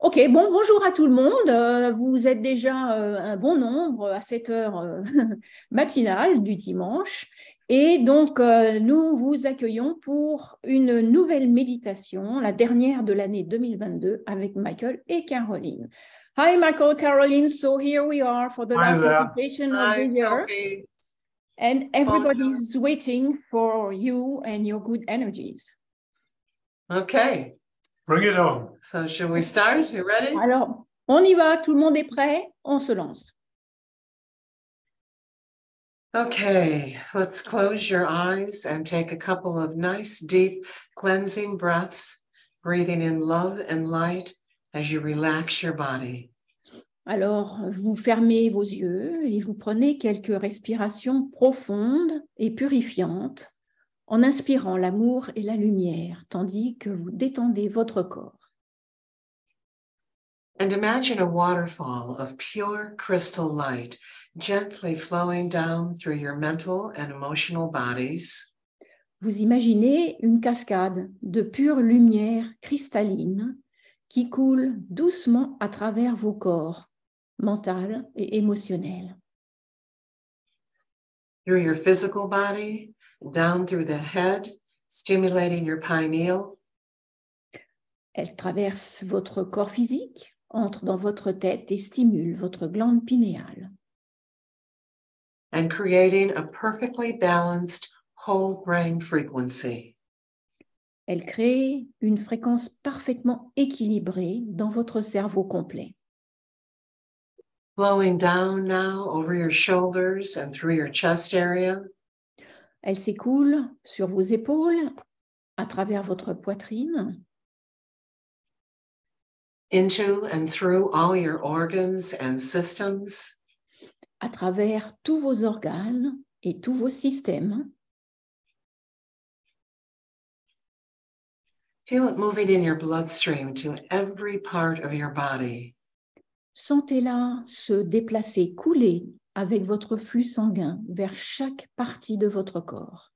Ok, bon, bonjour à tout le monde. Vous êtes déjà un bon nombre à cette heure matinale du dimanche. Et donc, nous vous accueillons pour une nouvelle méditation, la dernière de l'année 2022, avec Michael et Caroline. Hi, Michael, Caroline. So here we are for the Hi last there. meditation of the Hi, year. Sophie. And Bonjour. everybody's waiting for you and your good energies. Okay, Bring it on. so should we start? You ready? Alors, on y va, tout le monde est prêt, on se lance. Okay, let's close your eyes and take a couple of nice, deep, cleansing breaths, breathing in love and light as you relax your body. Alors, vous fermez vos yeux et vous prenez quelques respirations profondes et purifiantes en inspirant l'amour et la lumière, tandis que vous détendez votre corps. And imagine a waterfall of pure crystal light gently flowing down through your mental and emotional bodies. Vous imaginez une cascade de pure lumière cristalline qui coule doucement à travers vos corps, mental et émotionnel. Through your physical body, down through the head, stimulating your pineal. Elle traverse votre corps physique, entre dans votre tête et stimule votre glande pinéale. And creating a perfectly balanced whole brain frequency. Elle crée une fréquence parfaitement équilibrée dans votre cerveau complet. Flowing down now over your shoulders and through your chest area. Elle s'écoule sur vos épaules, à travers votre poitrine, Into and through all your organs and systems. à travers tous vos organes et tous vos systèmes. Feel it moving in your bloodstream to every part of your body. Sentez-la se déplacer, couler avec votre flux sanguin vers chaque partie de votre corps.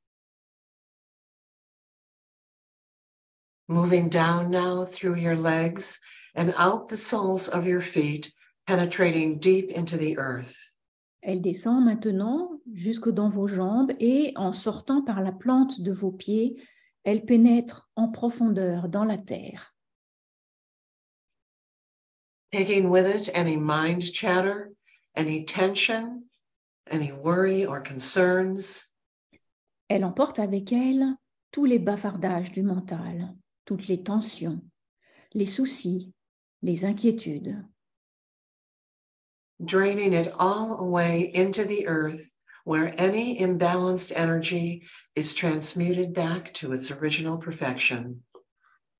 Moving down now through your legs and out the soles of your feet, penetrating deep into the earth. Elle descend maintenant jusque dans vos jambes et en sortant par la plante de vos pieds, elle pénètre en profondeur dans la terre. Taking with it any mind chatter, any tension, any worry or concerns. Elle emporte avec elle tous les bavardages du mental, toutes les tensions, les soucis, les inquiétudes. Draining it all away into the earth where any imbalanced energy is transmuted back to its original perfection.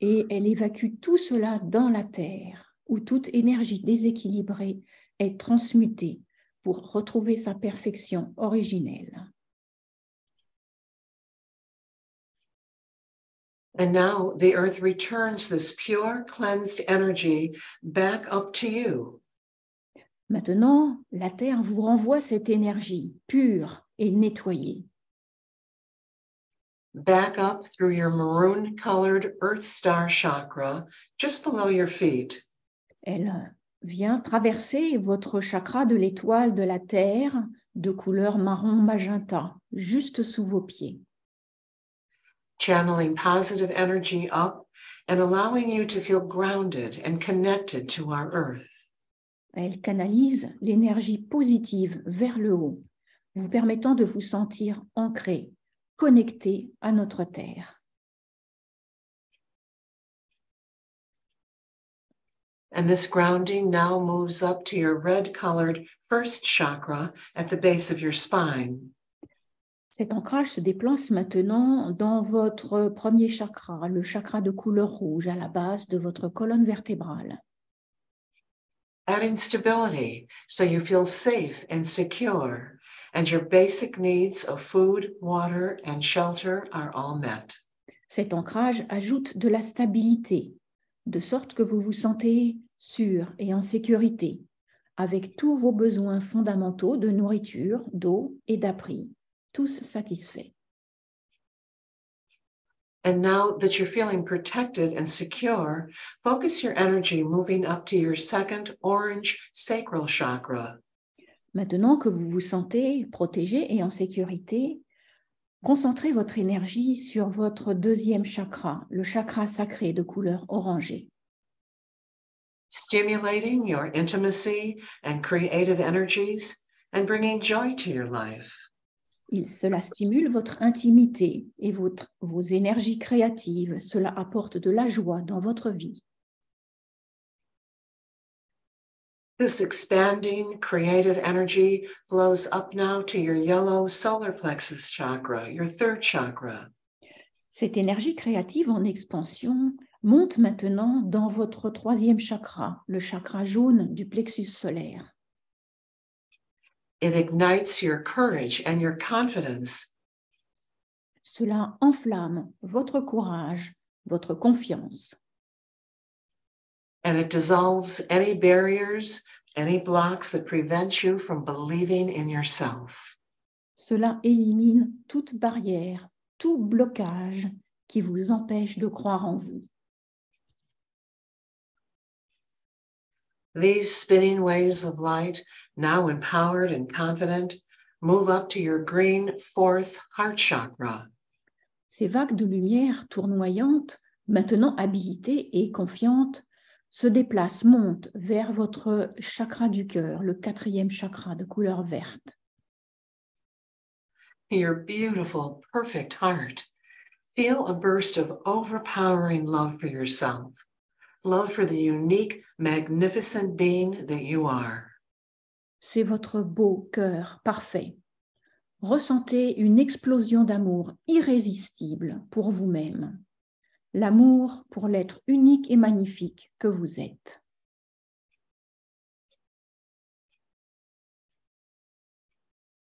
Et elle évacue tout cela dans la terre, où toute énergie déséquilibrée est transmutée pour retrouver sa perfection originelle. And now the earth returns this pure, cleansed energy back up to you. Maintenant, la terre vous renvoie cette énergie pure et nettoyée. Back up through your maroon-colored Earth Star chakra just below your feet. Elle vient traverser votre chakra de l'étoile de la terre de couleur marron magenta, juste sous vos pieds. Channeling positive energy up and allowing you to feel grounded and connected to our earth. Elle canalise l'énergie positive vers le haut, vous permettant de vous sentir ancré, connecté à notre terre. And this grounding now moves up to your red-colored first chakra at the base of your spine. Cet ancrage se déplace maintenant dans votre premier chakra, le chakra de couleur rouge à la base de votre colonne vertébrale. Adding stability so you feel safe and secure, and your basic needs of food, water, and shelter are all met. Cet ancrage ajoute de la stabilité, de sorte que vous vous sentez sûr et en sécurité, avec tous vos besoins fondamentaux de nourriture, d'eau et d'abri, tous satisfaits. And now that you're feeling protected and secure, focus your energy moving up to your second orange sacral chakra. Maintenant que vous vous sentez protégé et en sécurité, concentrez votre énergie sur votre deuxième chakra, le chakra sacré de couleur orangée. Stimulating your intimacy and creative energies and bringing joy to your life. Cela stimule votre intimité et vos énergies créatives. Cela apporte de la joie dans votre vie. This expanding creative energy flows up now to your yellow solar plexus chakra, your third chakra. Cette énergie créative en expansion monte maintenant dans votre troisième chakra, le chakra jaune du plexus solaire. It ignites your courage and your confidence. Cela enflamme votre courage, votre confiance. And it dissolves any barriers, any blocks that prevent you from believing in yourself. Cela élimine toute barrière, tout blocage qui vous empêche de croire en vous. These spinning waves of light, now empowered and confident, move up to your green fourth heart chakra. Ces vagues de lumière tournoyantes, maintenant habilitées et confiantes, se déplacent, montent vers votre chakra du cœur, le quatrième chakra de couleur verte. Your beautiful, perfect heart. Feel a burst of overpowering love for yourself, love for the unique, magnificent being that you are. C'est votre beau cœur parfait. Ressentez une explosion d'amour irrésistible pour vous-même. L'amour pour l'être unique et magnifique que vous êtes.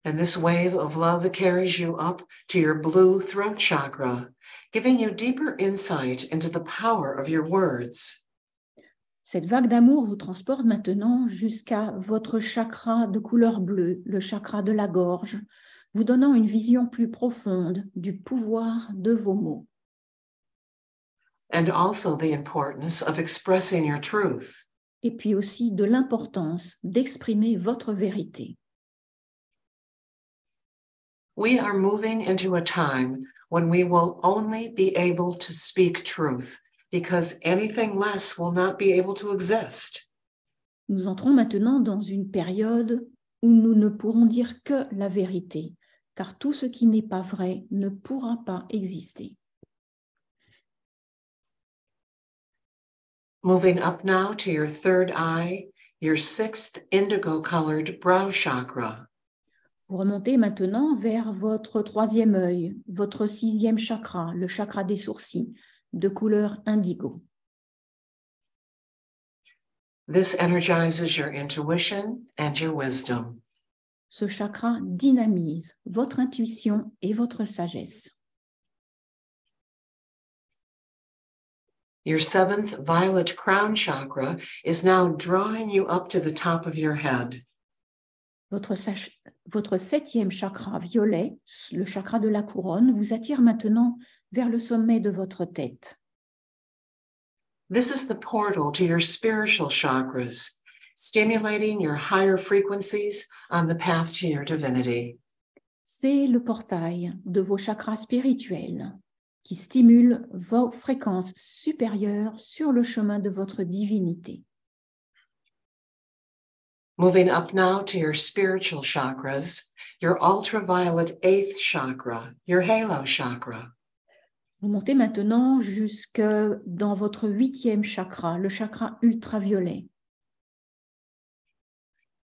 And this wave of love carries you up to your blue throat chakra, giving you deeper insight into the power of your words. Cette vague d'amour vous transporte maintenant jusqu'à votre chakra de couleur bleue, le chakra de la gorge, vous donnant une vision plus profonde du pouvoir de vos mots. And also the importance of expressing your truth. Et puis aussi de l'importance d'exprimer votre vérité. We are moving into a time when we will only be able to speak truth because anything less will not be able to exist. Nous entrons maintenant dans une période où nous ne pourrons dire que la vérité, car tout ce qui n'est pas vrai ne pourra pas exister. Moving up now to your third eye, your sixth indigo-colored brow chakra. Vous remontez maintenant vers votre troisième œil, votre sixième chakra, le chakra des sourcils, de couleur indigo. This energizes your intuition and your wisdom. Ce chakra dynamise votre intuition et votre sagesse. Your seventh violet crown chakra is now drawing you up to the top of your head. Votre septième chakra violet, le chakra de la couronne, vous attire maintenant vers le sommet de votre tête. This is the portal to your spiritual chakras, stimulating your higher frequencies on the path to your divinity. C'est le portail de vos chakras spirituels qui stimule vos fréquences supérieures sur le chemin de votre divinité. Moving up now to your spiritual chakras, your ultraviolet eighth chakra, your halo chakra. Vous montez maintenant jusque dans votre huitième chakra, le chakra ultraviolet.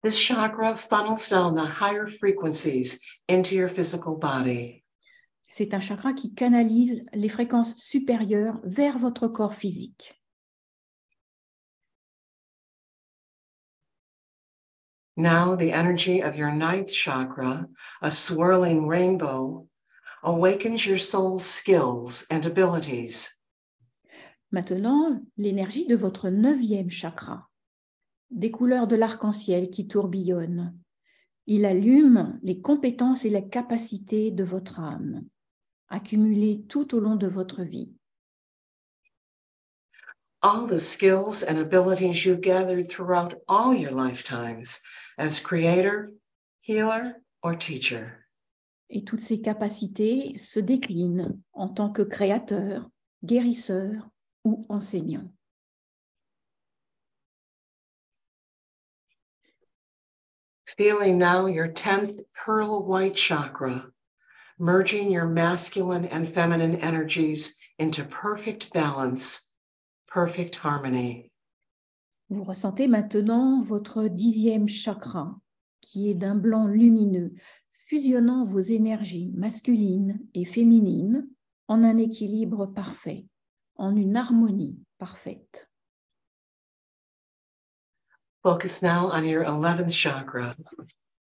This chakra funnels down the higher frequencies into your physical body. C'est un chakra qui canalise les fréquences supérieures vers votre corps physique. Now the energy of your ninth chakra, a swirling rainbow, awakens your soul's skills and abilities. Maintenant, l'énergie de votre neuvième chakra, des couleurs de l'arc-en-ciel qui tourbillonnent. Il allume les compétences et les capacités de votre âme accumulés tout au long de votre vie. All the skills and abilities you've gathered throughout all your lifetimes as creator, healer, or teacher. Et toutes ces capacités se déclinent en tant que créateur, guérisseur ou enseignant. Feeling now your 10th pearl white chakra, merging your masculine and feminine energies into perfect balance, perfect harmony. Vous ressentez maintenant votre 10e chakra, qui est d'un blanc lumineux, fusionnant vos énergies masculines et féminines en un équilibre parfait, en une harmonie parfaite. Focus now on your 11th chakra,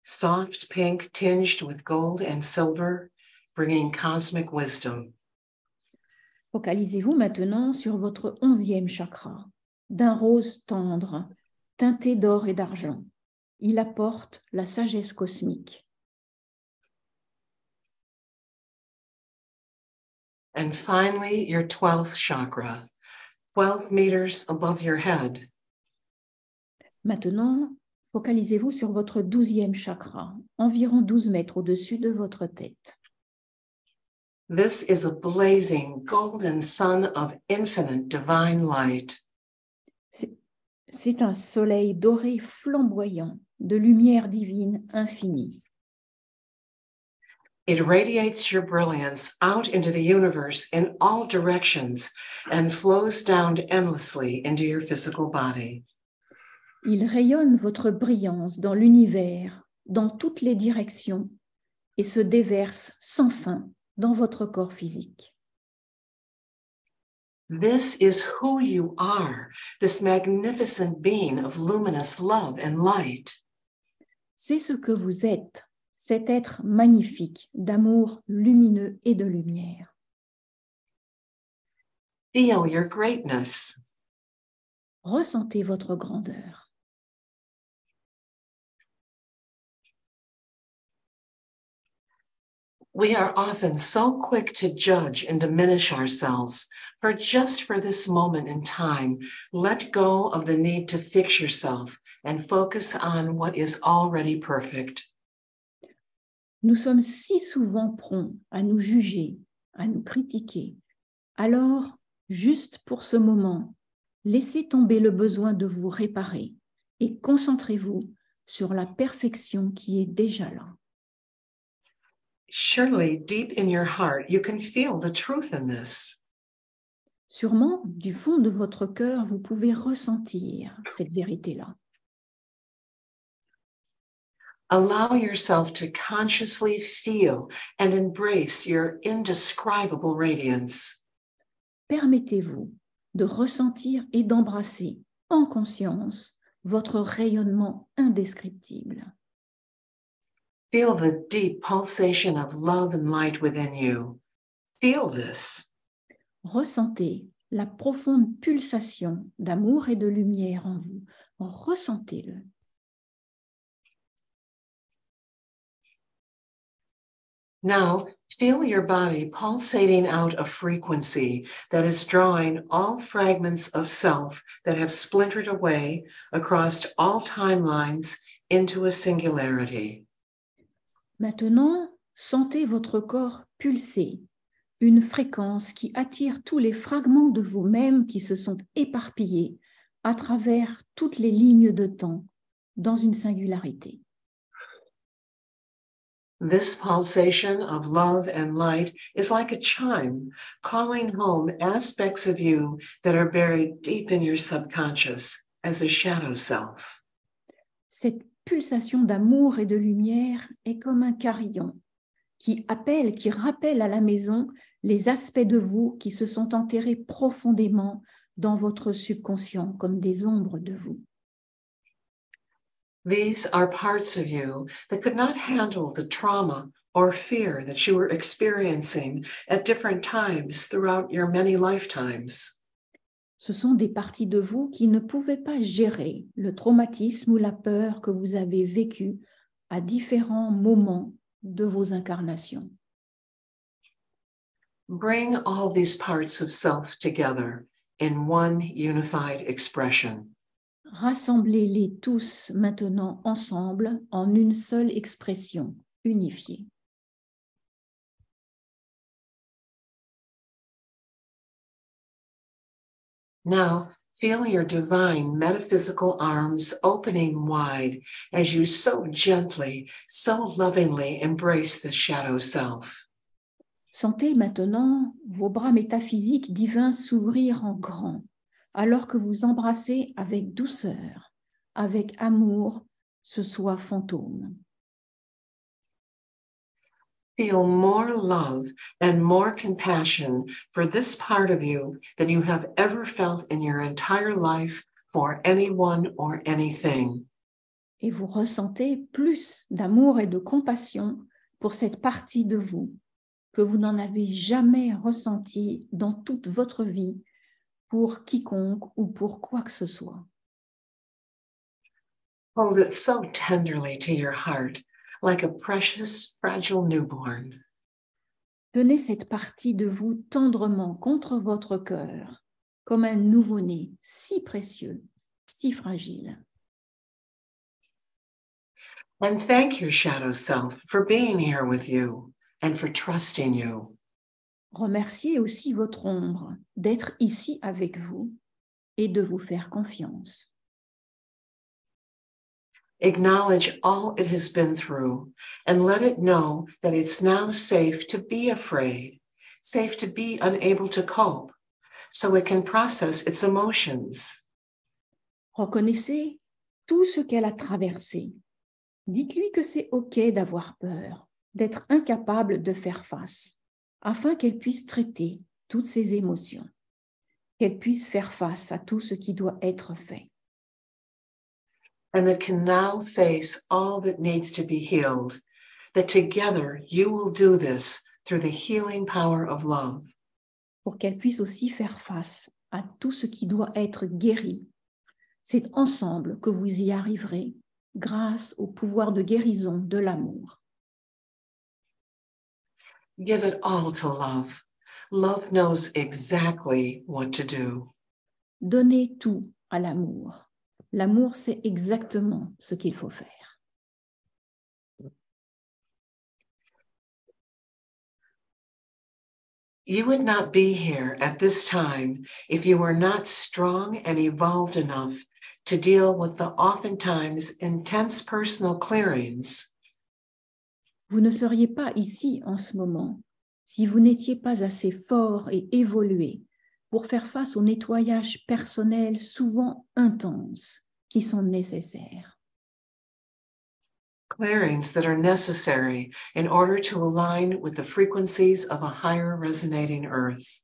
soft pink tinged with gold and silver, bringing cosmic wisdom. Focalisez-vous maintenant sur votre 11e chakra, d'un rose tendre, teinté d'or et d'argent. Il apporte la sagesse cosmique. And finally, your 12th chakra, 12 meters above your head. Maintenant, focalisez-vous sur votre 12e chakra, environ 12 mètres au-dessus de votre tête. This is a blazing golden sun of infinite divine light. C'est un soleil doré flamboyant de lumière divine infinie. It radiates your brilliance out into the universe in all directions and flows down endlessly into your physical body. Il rayonne votre brillance dans l'univers, dans toutes les directions, et se déverse sans fin dans votre corps physique. This is who you are, this magnificent being of luminous love and light. C'est ce que vous êtes, cet être magnifique d'amour lumineux et de lumière. Feel your greatness. Ressentez votre grandeur. We are often so quick to judge and diminish ourselves. For this moment in time, let go of the need to fix yourself and focus on what is already perfect. Nous sommes si souvent prompts à nous juger, à nous critiquer. Alors, juste pour ce moment, laissez tomber le besoin de vous réparer et concentrez-vous sur la perfection qui est déjà là. Surely, deep in your heart, you can feel the truth in this. Sûrement, du fond de votre cœur, vous pouvez ressentir cette vérité-là. Allow yourself to consciously feel and embrace your indescribable radiance. Permettez-vous de ressentir et d'embrasser en conscience votre rayonnement indescriptible. Feel the deep pulsation of love and light within you. Feel this. Ressentez la profonde pulsation d'amour et de lumière en vous. Ressentez-le. Now, feel your body pulsating out a frequency that is drawing all fragments of self that have splintered away across all timelines into a singularity. Maintenant, sentez votre corps pulser, une fréquence qui attire tous les fragments de vous-même qui se sont éparpillés à travers toutes les lignes de temps dans une singularité. This pulsation of love and light is like a chime, calling home aspects of you that are buried deep in your subconscious as a shadow self. Cette pulsation d'amour et de lumière est comme un carillon qui appelle, qui rappelle à la maison les aspects de vous qui se sont enterrés profondément dans votre subconscient comme des ombres de vous. These are parts of you that could not handle the trauma or fear that you were experiencing at different times throughout your many lifetimes. Ce sont des parties de vous qui ne pouvaient pas gérer le traumatisme ou la peur que vous avez vécu à différents moments de vos incarnations. Bring all these parts of self together in one unified expression. Rassemblez-les tous maintenant ensemble en une seule expression unifiée. Now, feel your divine metaphysical arms opening wide as you so gently, so lovingly embrace the shadow self. Sentez maintenant vos bras métaphysiques divins s'ouvrir en grand, alors que vous embrassez avec douceur, avec amour, ce soi fantôme. Feel more love and more compassion for this part of you than you have ever felt in your entire life for anyone or anything. Et vous ressentez plus d'amour et de compassion pour cette partie de vous que vous n'en avez jamais ressenti dans toute votre vie pour quiconque ou pour quoi que ce soit. Hold it so tenderly to your heart, like a precious, fragile newborn. Tenez cette partie de vous tendrement contre votre cœur, comme un nouveau-né si précieux, si fragile. And thank your shadow self for being here with you and for trusting you. Remerciez aussi votre ombre d'être ici avec vous et de vous faire confiance. Acknowledge all it has been through and let it know that it's now safe to be afraid, safe to be unable to cope, so it can process its emotions. Reconnaissez tout ce qu'elle a traversé. Dites-lui que c'est OK d'avoir peur, d'être incapable de faire face, afin qu'elle puisse traiter toutes ses émotions, qu'elle puisse faire face à tout ce qui doit être fait. And that can now face all that needs to be healed, that together you will do this through the healing power of love. Pour qu'elle puisse aussi faire face à tout ce qui doit être guéri. C'est ensemble que vous y arriverez grâce au pouvoir de guérison de l'amour. Give it all to love. Love knows exactly what to do. Donnez tout à l'amour. L'amour sait exactement ce qu'il faut faire. You would not be here at this time if you were not strong and evolved enough to deal with the oftentimes intense personal clearings. Vous ne seriez pas ici en ce moment si vous n'étiez pas assez fort et évolué pour faire face au nettoyage personnel souvent intense qui sont nécessaires. Clearings that are necessary in order to align with the frequencies of a higher resonating earth.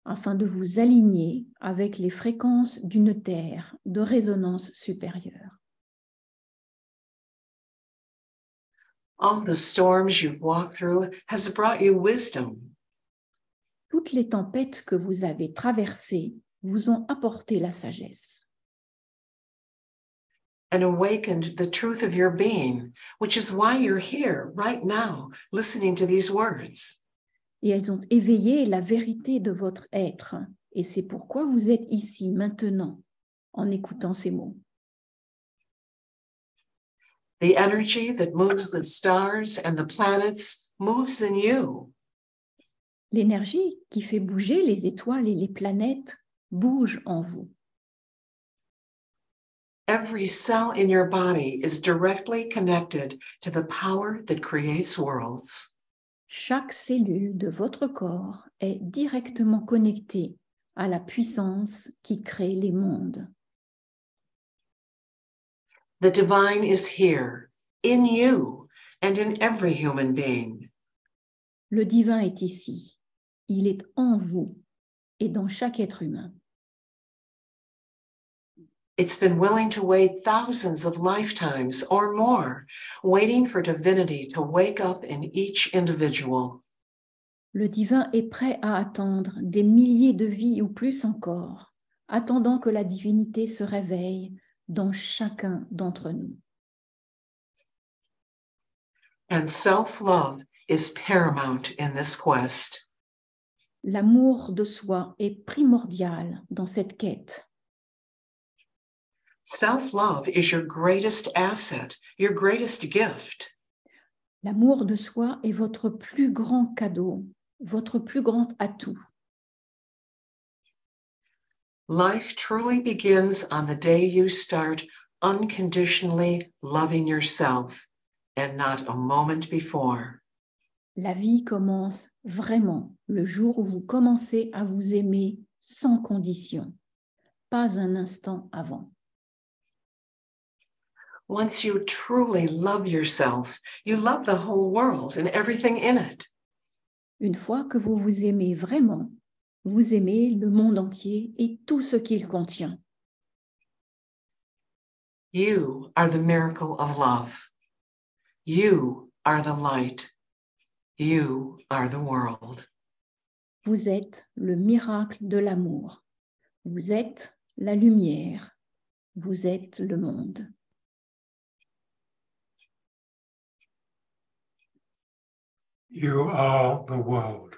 Afin de vous aligner avec les fréquences d'une terre de résonance supérieure. All the storms you've walked through has brought you wisdom. Toutes les tempêtes que vous avez traversées vous ont apporté la sagesse. And awakened the truth of your being, which is why you're here right now, listening to these words. Et elles ont éveillé la vérité de votre être. Et c'est pourquoi vous êtes ici maintenant, en écoutant ces mots. The energy that moves the stars and the planets moves in you. L'énergie qui fait bouger les étoiles et les planètes bouge en vous. Every cell in your body is directly connected to the power that creates worlds. Chaque cellule de votre corps est directement connectée à la puissance qui crée les mondes. The divine is here, in you, and in every human being. Le divin est ici. Il est en vous et dans chaque être humain. It's been willing to wait thousands of lifetimes or more, waiting for divinity to wake up in each individual. Le divin est prêt à attendre des milliers de vies ou plus encore, attendant que la divinité se réveille dans chacun d'entre nous. And self-love is paramount in this quest. L'amour de soi est primordial dans cette quête. Self-love is your greatest asset, your greatest gift. L'amour de soi est votre plus grand cadeau, votre plus grand atout. Life truly begins on the day you start unconditionally loving yourself and not a moment before. La vie commence vraiment le jour où vous commencez à vous aimer sans condition, pas un instant avant. Once you truly love yourself, you love the whole world and everything in it. Une fois que vous vous aimez vraiment, vous aimez le monde entier et tout ce qu'il contient. You are the miracle of love. You are the light. You are the world. Vous êtes le miracle de l'amour. Vous êtes la lumière. Vous êtes le monde. You are the world.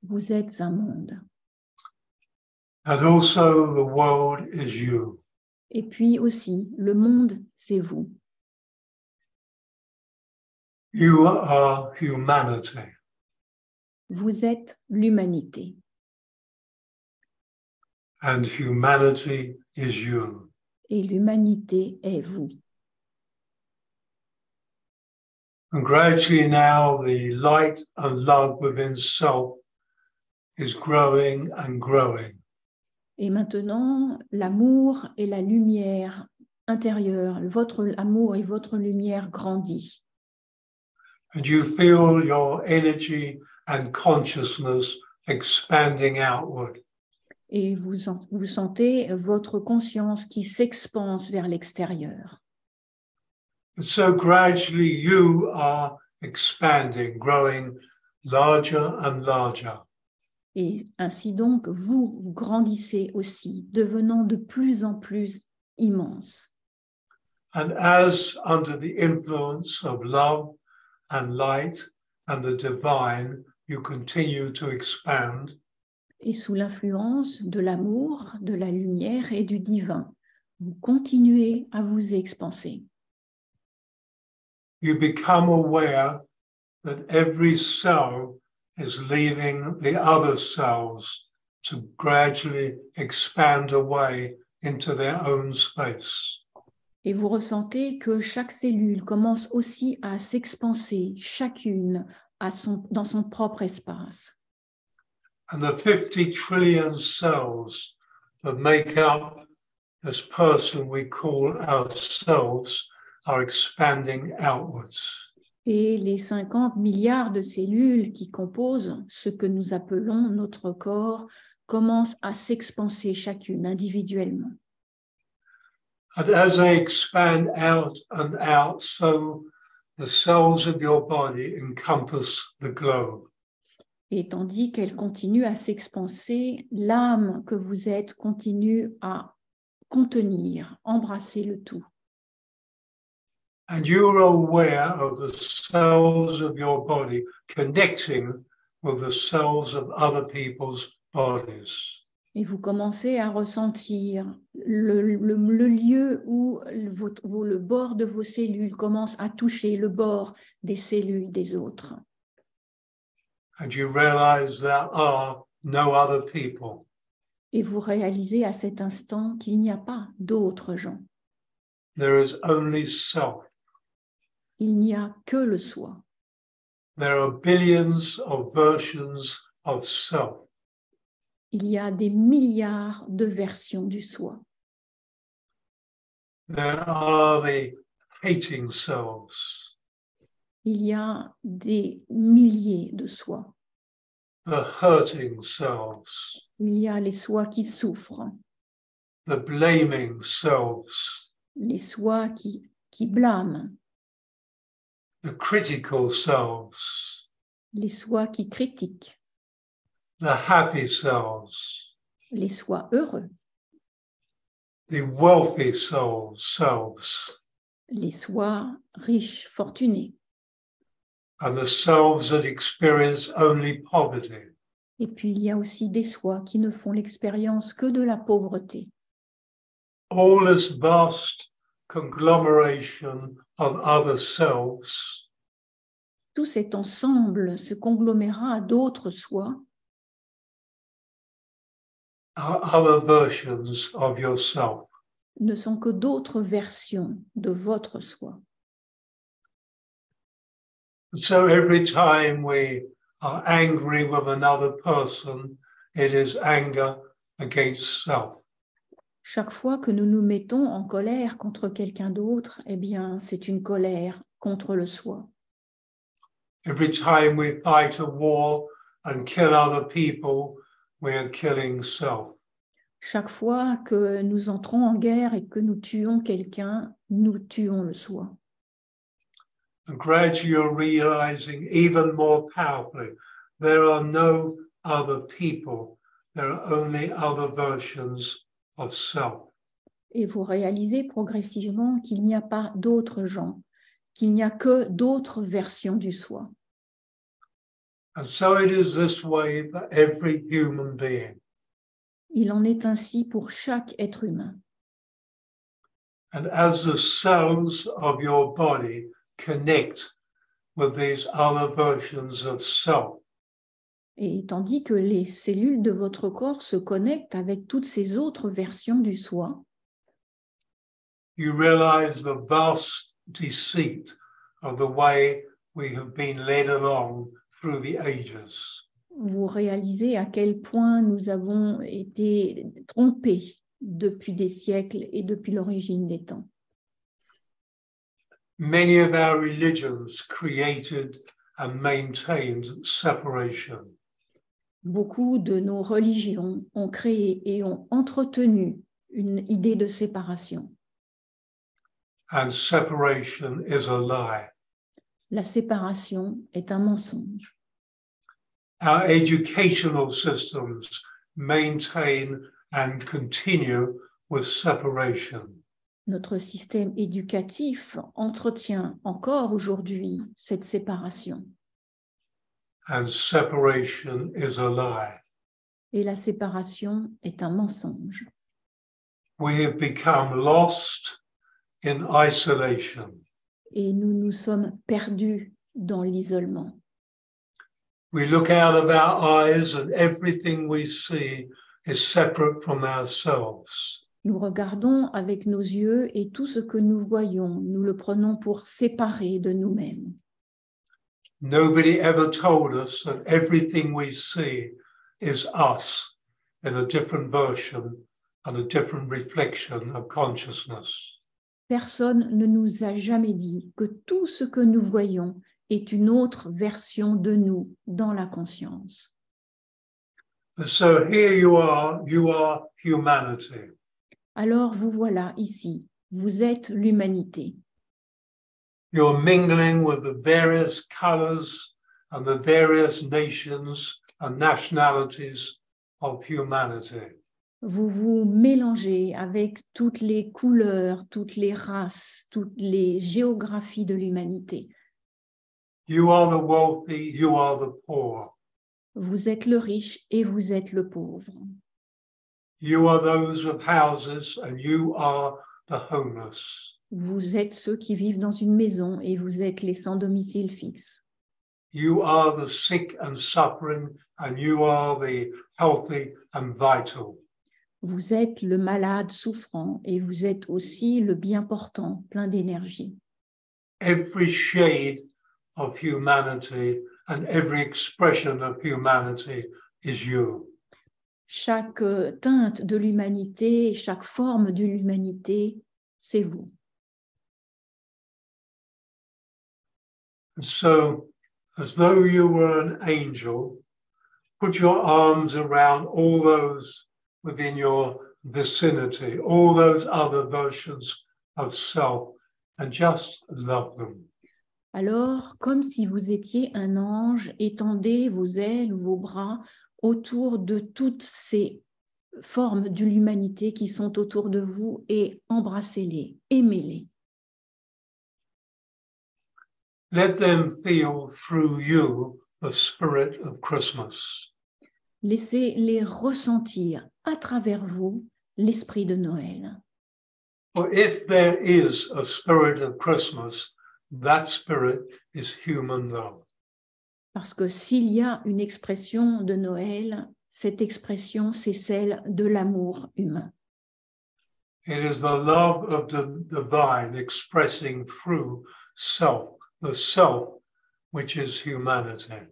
Vous êtes un monde. And also the world is you. Et puis aussi, le monde, c'est vous. You are humanity. Vous êtes l'humanité. And humanity is you. Et l'humanité est vous. And gradually now the light and love within self is growing and growing. Et maintenant, l'amour et la lumière intérieure, votre amour et votre lumière grandit. And you feel your energy and consciousness expanding outward. Et vous sentez votre conscience qui s'expanse vers l'extérieur. And so gradually you are expanding, growing larger and larger. Et ainsi donc, vous grandissez aussi, devenant de plus en plus immense. And as under the influence of love and light and the divine, you continue to expand. Et sous l'influence de l'amour, de la lumière et du divin, vous continuez à vous expanser. You become aware that every cell is leaving the other cells to gradually expand away into their own space. Et vous ressentez que chaque cellule commence aussi à s'expanser, chacune dans son propre espace. And the 50 trillion cells that make up this person we call ourselves are expanding outwards. Et les 50 milliards de cellules qui composent ce que nous appelons notre corps commencent à s'expanser chacune individuellement. And as they expand out and out, so the cells of your body encompass the globe. Et tandis qu'elles continuent à s'expanser, l'âme que vous êtes continue à contenir, embrasser le tout. And you are aware of the cells of your body connecting with the cells of other people's bodies. Et vous commencez à ressentir le lieu où le bord de vos cellules commence à toucher le bord des cellules des autres. And you realize there are no other people. Et vous réalisez à cet instant qu'il n'y a pas d'autres gens. There is only self. Il n'y a que le soi. There are billions of versions of self. Il y a des milliards de versions du soi. There are the hating selves, Il y a des milliers de soi. the hurting selves, Il y a les soi qui souffrent, the blaming selves, les soi qui blâment, the critical selves, les soi qui critiquent, the happy selves, les soi heureux, the wealthy selves, les soi riches, fortunés, and the selves that experience only poverty. Et puis, il y a aussi des soi qui ne font l'expérience que de la pauvreté. All this vast conglomeration of other selves Tout cet ensemble, ce conglomérat d'autres soi, are other versions of yourself. ne sont que d'autres versions de votre soi. So every time we are angry with another person, it is anger against self. Chaque fois que nous nous mettons en colère contre quelqu'un d'autre, eh bien, c'est une colère contre le soi. Every time we fight a war and kill other people, we are killing self. Chaque fois que nous entrons en guerre et que nous tuons quelqu'un, nous tuons le soi. And gradually you're realizing even more powerfully, there are no other people, there are only other versions of self. Et vous réalisez progressivement qu'il n'y a pas d'autres gens, qu'il n'y a que d'autres versions du soi. And so it is this way for every human being. Il en est ainsi pour chaque être humain. And as the cells of your body connect with these other versions of self, Et tandis que les cellules de votre corps se connectent avec toutes ces autres versions du soi, you realize the vast deceit of the way we have been led along through the ages. vous réalisez à quel point nous avons été trompés depuis des siècles et depuis l'origine des temps. Many of our religions created and maintained separation. Beaucoup de nos religions ont créé et ont entretenu une idée de séparation. And separation is a lie. La séparation est un mensonge. Our educational systems maintain and continue with separation. Notre système éducatif entretient encore aujourd'hui cette séparation. And separation is a lie. Et la séparation est un mensonge. We have become lost in isolation. Et nous nous sommes perdus dans l'isolement. We look out of our eyes and everything we see is separate from ourselves. Nous regardons avec nos yeux et tout ce que nous voyons, nous le prenons pour séparer de nous-mêmes. Nobody ever told us that everything we see is us in a different version and a different reflection of consciousness. Personne ne nous a jamais dit que tout ce que nous voyons est une autre version de nous dans la conscience. And so here you are humanity. Alors vous voilà ici, vous êtes l'humanité. You're mingling with the various colors and the various nations and nationalities of humanity. Vous vous mélangez avec toutes les couleurs, toutes les races, toutes les géographies de l'humanité. You are the wealthy, you are the poor. Vous êtes le riche et vous êtes le pauvre. You are those with houses and you are the homeless. Vous êtes ceux qui vivent dans une maison et vous êtes les sans domicile fixe. You are the sick and suffering and you are the healthy and vital. Vous êtes le malade souffrant et vous êtes aussi le bien portant, plein d'énergie. Every shade of humanity and every expression of humanity is you. Chaque teinte de l'humanité, chaque forme de l'humanité, c'est vous. And so, as though you were an angel, put your arms around all those within your vicinity, all those other versions of self, and just love them. Alors, comme si vous étiez un ange, étendez vos ailes, vos bras autour de toutes ces formes de l'humanité qui sont autour de vous et embrassez-les, aimez-les. Let them feel through you the spirit of Christmas. Laissez-les ressentir à travers vous l'esprit de Noël. For if there is a spirit of Christmas, that spirit is human love. Parce que s'il y a une expression de Noël, cette expression, c'est celle de l'amour humain. It is the love of the divine expressing through self, the self which is humanity.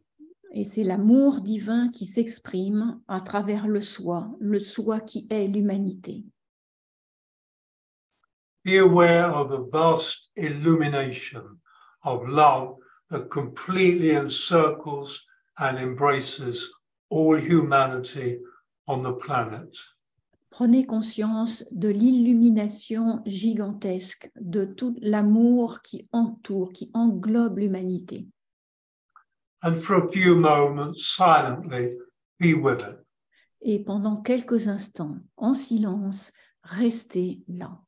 Et c'est l'amour divin qui s'exprime à travers le soi qui est l'humanité. Be aware of the vast illumination of love that completely encircles and embraces all humanity on the planet. Prenez conscience de l'illumination gigantesque de tout l'amour qui entoure, qui englobe l'humanité. And for a few moments, silently be with it. Et pendant quelques instants, en silence, restez là.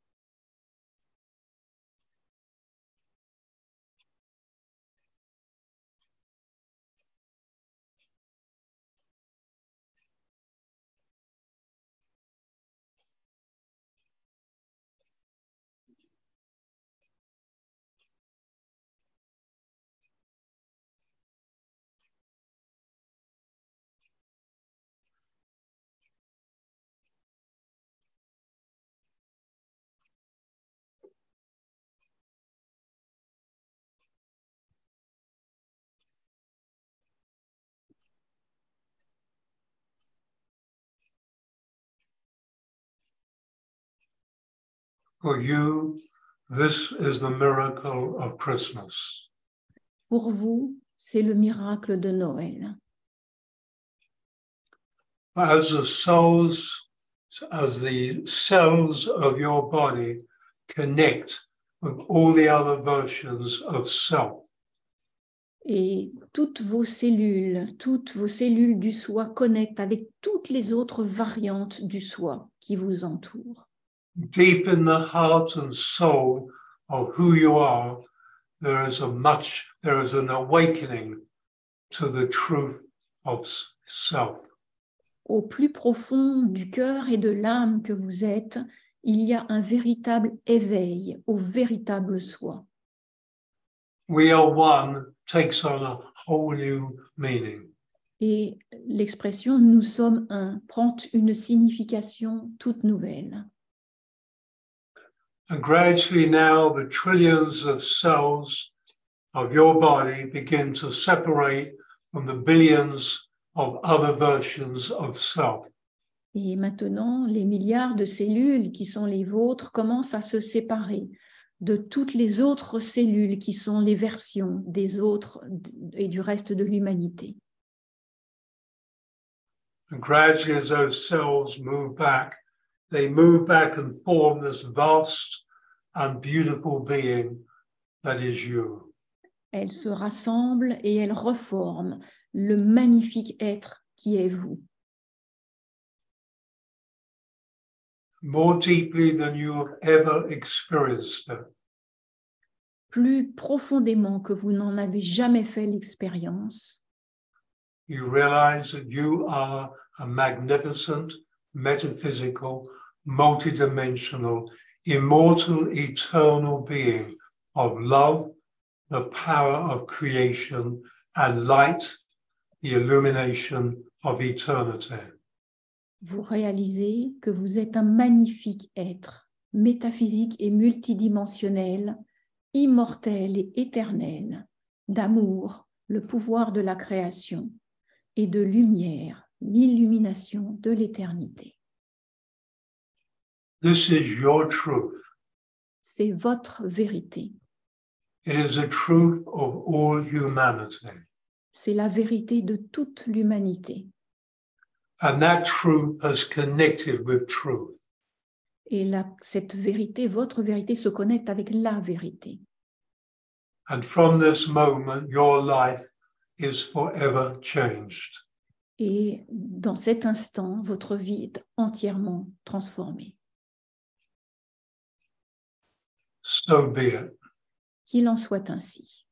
For you, this is the miracle of Christmas. Pour vous, c'est le miracle de Noël. As the cells of your body connect with all the other versions of self, Et toutes vos cellules du soi connectent avec toutes les autres variantes du soi qui vous entourent. deep in the heart and soul of who you are, there is an awakening to the truth of self. Au plus profond du cœur et de l'âme que vous êtes, il y a un véritable éveil au véritable soi. We are one takes on a whole new meaning. Et l'expression « nous sommes un » prend une signification toute nouvelle. And gradually now the trillions of cells of your body begin to separate from the billions of other versions of self. Et maintenant, les milliards de cellules qui sont les vôtres commencent à se séparer de toutes les autres cellules qui sont les versions des autres et du reste de l'humanité. And gradually as those cells move back, they move back and form this vast and beautiful being that is you. Elles se rassemblent et elles reforment le magnifique être qui est vous. More deeply than you have ever experienced it. Plus profondément que vous n'en avez jamais fait l'expérience, You realize that you are a magnificent, metaphysical, multidimensional, immortal, eternal being of love, the power of creation, and light, the illumination of eternity. vous réalisez que vous êtes un magnifique être, métaphysique et multidimensionnel, immortel et éternel, d'amour, le pouvoir de la création, et de lumière, l'illumination de l'éternité. This is your truth. C'est votre vérité. It is the truth of all humanity. C'est la vérité de toute l'humanité. And that truth has connected with truth. Et cette vérité, votre vérité, se connecte avec la vérité. And from this moment, your life is forever changed. Et dans cet instant, votre vie est entièrement transformée. So be it. Qu'il en soit ainsi.